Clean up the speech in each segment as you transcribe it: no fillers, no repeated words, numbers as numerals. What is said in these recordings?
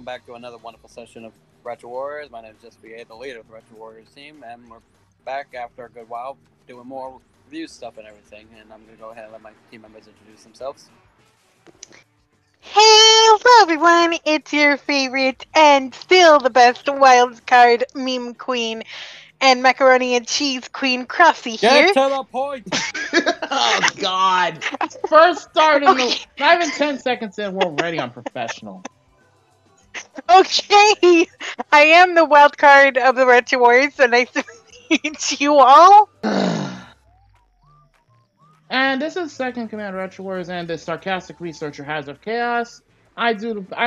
welcome back to another wonderful session of Retro Warriors. My name is Just VA, the leader of the Retro Warriors team, and we're back after a good while doing more review stuff and everything. And I'm going to go ahead and let my team members introduce themselves. Hello everyone, it's your favorite and still the best wild card meme queen and macaroni and cheese queen Crossy here. Get to the point! Oh God! First start in the not even 10 seconds in, we're already unprofessional. Okay, I am the wild card of the Retro Warriors, so nice to meet you all. And this is Second Command Retro Warriors and the sarcastic researcher Hazard of Chaos. I'm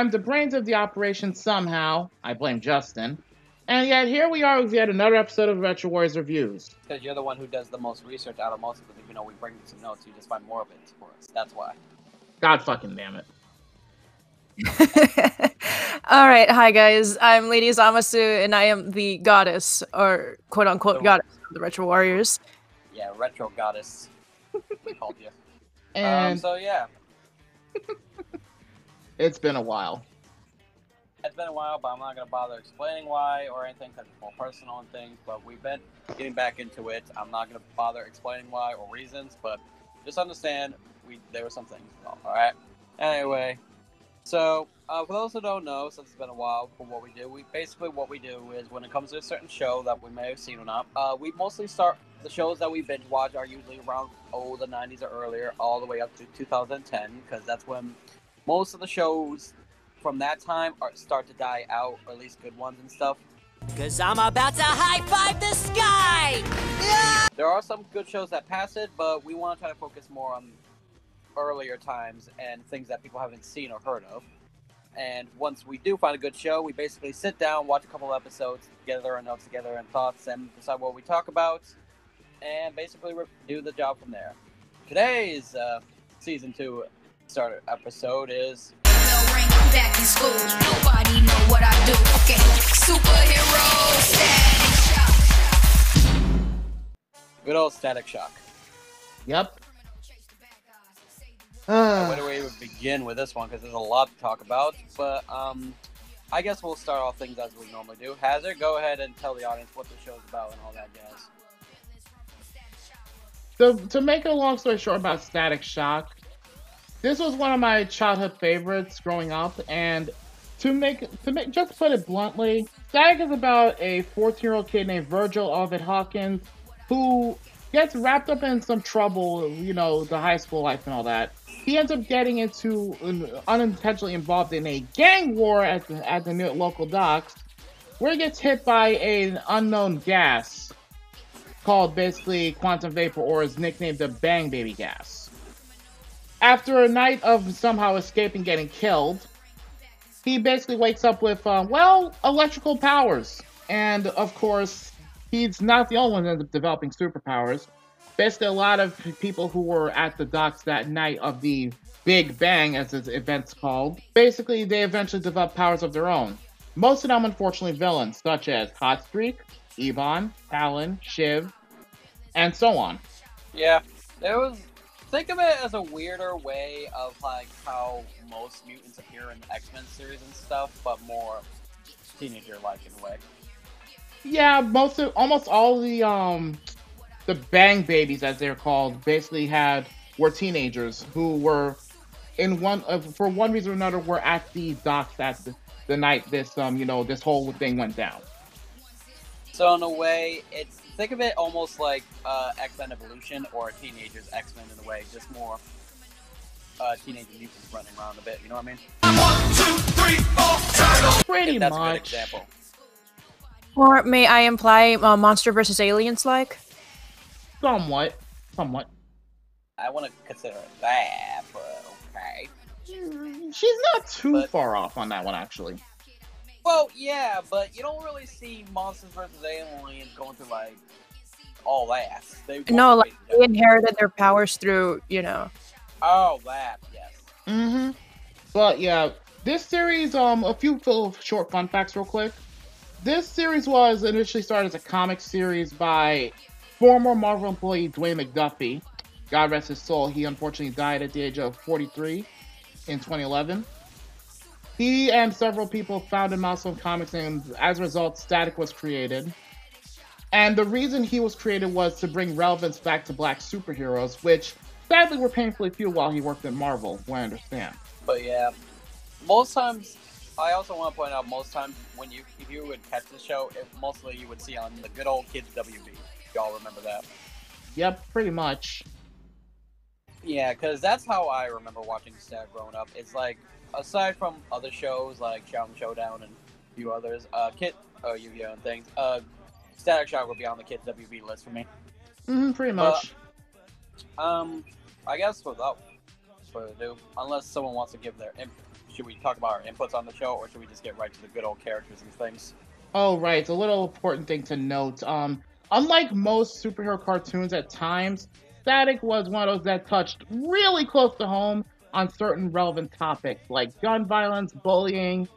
the brains of the operation somehow. I blame Justin. And yet here we are with yet another episode of Retro Warriors Reviews. Because you're the one who does the most research out of most of it. Even though we bring some notes, you just find more of it for us. That's why. God fucking damn it. Alright, hi guys. I'm Lady Zamasu, and I am the goddess, or quote-unquote goddess of the Retro Warriors. Yeah, retro goddess. We called you. And So yeah. it's been a while. It's been a while, but I'm not going to bother explaining why or anything because it's more personal and things, but we've been getting back into it. I'm not going to bother explaining why or reasons, but just understand there were some things involved, alright? Anyway, so for those who don't know, since it's been a while for what we do, what we do is when it comes to a certain show that we may have seen or not, we mostly start the shows that we binge watch are usually around the 90s or earlier, all the way up to 2010, because that's when most of the shows from that time start to die out, or at least good ones and stuff. Cause I'm about to high-five the sky! Yeah! There are some good shows that pass it, but we want to try to focus more on earlier times and things that people haven't seen or heard of. And once we do find a good show, we basically sit down, watch a couple episodes, gather our notes together and thoughts, and decide what we talk about, and basically do the job from there. Today's Season 2 starter episode is... Back in school, nobody know what I do. Okay, superhero Static Shock. Good old Static Shock. Yep. Where do we even begin with this one? Because there's a lot to talk about. But I guess we'll start off things as we normally do. Hazard, go ahead and tell the audience what the show's about and all that jazz. So to make a long story short about Static Shock, this was one of my childhood favorites growing up, and just put it bluntly, Static is about a 14-year-old kid named Virgil Ovid Hawkins who gets wrapped up in some trouble, you know, the high school life and all that. He ends up getting unintentionally involved in a gang war at the new local docks, where he gets hit by an unknown gas called basically quantum vapor, or is nicknamed the Bang Baby gas. After a night of somehow escaping getting killed, he basically wakes up with, electrical powers. And, of course, he's not the only one that ends up developing superpowers. Basically, a lot of people who were at the docks that night of the Big Bang, as the event's called, basically, they eventually develop powers of their own. Most of them, unfortunately, villains, such as Hotstreak, Yvonne, Talon, Shiv, and so on. Yeah, think of it as a weirder way of like how most mutants appear in the X-Men series and stuff, but more teenager-like in a way. Yeah, almost all the Bang Babies, as they're called, basically were teenagers who were for one reason or another were at the docks at the night this this whole thing went down. So in a way, think of it almost like X-Men Evolution or Teenagers X-Men in a way, just more teenage mutants running around a bit, you know what I mean? 1, 2, 3, 4, pretty that's much. A good example. Or may I imply Monster vs. Aliens like? Somewhat. I want to consider it that, but okay. She's not too far off on that one, actually. Well, yeah, but you don't really see Monsters vs. Aliens going through, like, all that. They inherited their powers through, Oh, that, yes. Mm-hmm. But, yeah, this series, a few little short fun facts real quick. This series was initially started as a comic series by former Marvel employee Dwayne McDuffie. God rest his soul. He unfortunately died at the age of 43 in 2011. He and several people founded Milestone Comics, and as a result, Static was created. And the reason he was created was to bring relevance back to black superheroes, which sadly were painfully few while he worked at Marvel, what I understand. But yeah, most times, I also want to point out, most times when if you would catch the show, mostly you would see on the good old kids WB. Y'all remember that? Yep, pretty much. Yeah, because that's how I remember watching Static growing up. It's like, aside from other shows like Shout and Showdown and a few others, Yu-Gi-Oh! And things, Static Shock will be on the kids WB list for me. Pretty much. I guess without further ado, unless someone wants to give their should we talk about our inputs on the show, or should we just get right to the good old characters and things? Oh, right. It's a little important thing to note. Unlike most superhero cartoons at times, Static was one of those that touched really close to home on certain relevant topics like gun violence, bullying,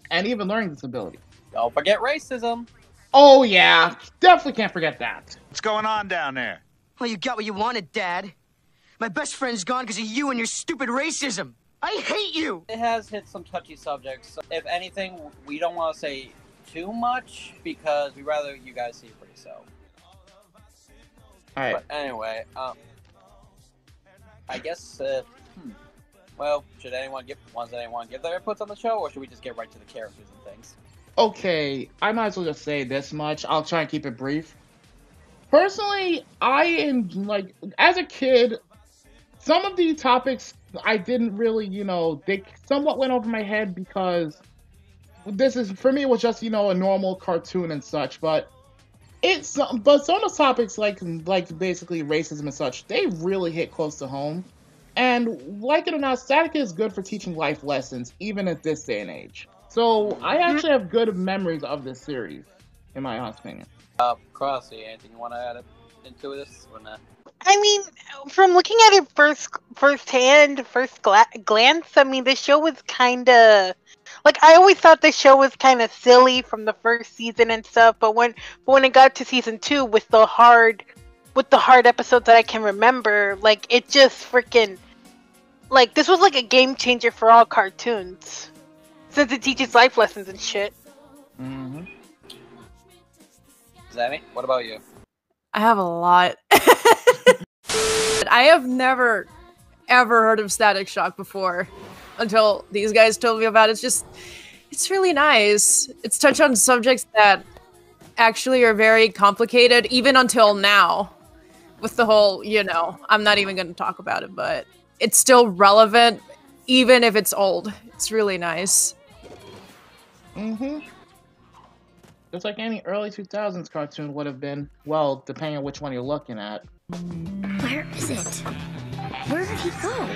and even learning disabilities. Don't forget racism. Oh yeah, definitely can't forget that. What's going on down there? Well, you got what you wanted, Dad. My best friend's gone because of you and your stupid racism. I hate you! It has hit some touchy subjects. So if anything, we don't want to say too much because we'd rather you guys see it for yourself. Alright. But anyway, I guess, well, should anyone give their inputs on the show, or should we just get right to the characters and things? Okay, I might as well just say this much. I'll try and keep it brief. Personally, as a kid, some of the topics I didn't really, they somewhat went over my head because for me, it was just, a normal cartoon and such, but some of the topics like basically racism and such, they really hit close to home. And like it or not, Static is good for teaching life lessons, even at this day and age. So I actually have good memories of this series, in my honest opinion. Crossy, anything you want to add into this? I mean, from looking at it first glance, I mean, the show was kind of I always thought the show was kind of silly from the first season and stuff. But when it got to season 2 with the hard episodes that I can remember, it just freaking this was like a game changer for all cartoons, since it teaches life lessons and shit. Mm-hmm. Zammy, what about you? I have a lot. I have never, ever heard of Static Shock before until these guys told me about it. It's really nice. It's touched on subjects that actually are very complicated, even until now. With the whole, I'm not even going to talk about it, but it's still relevant, even if it's old. It's really nice. Mm-hmm. Just like any early 2000s cartoon would have been, well, depending on which one you're looking at. Where is it? Where did he go?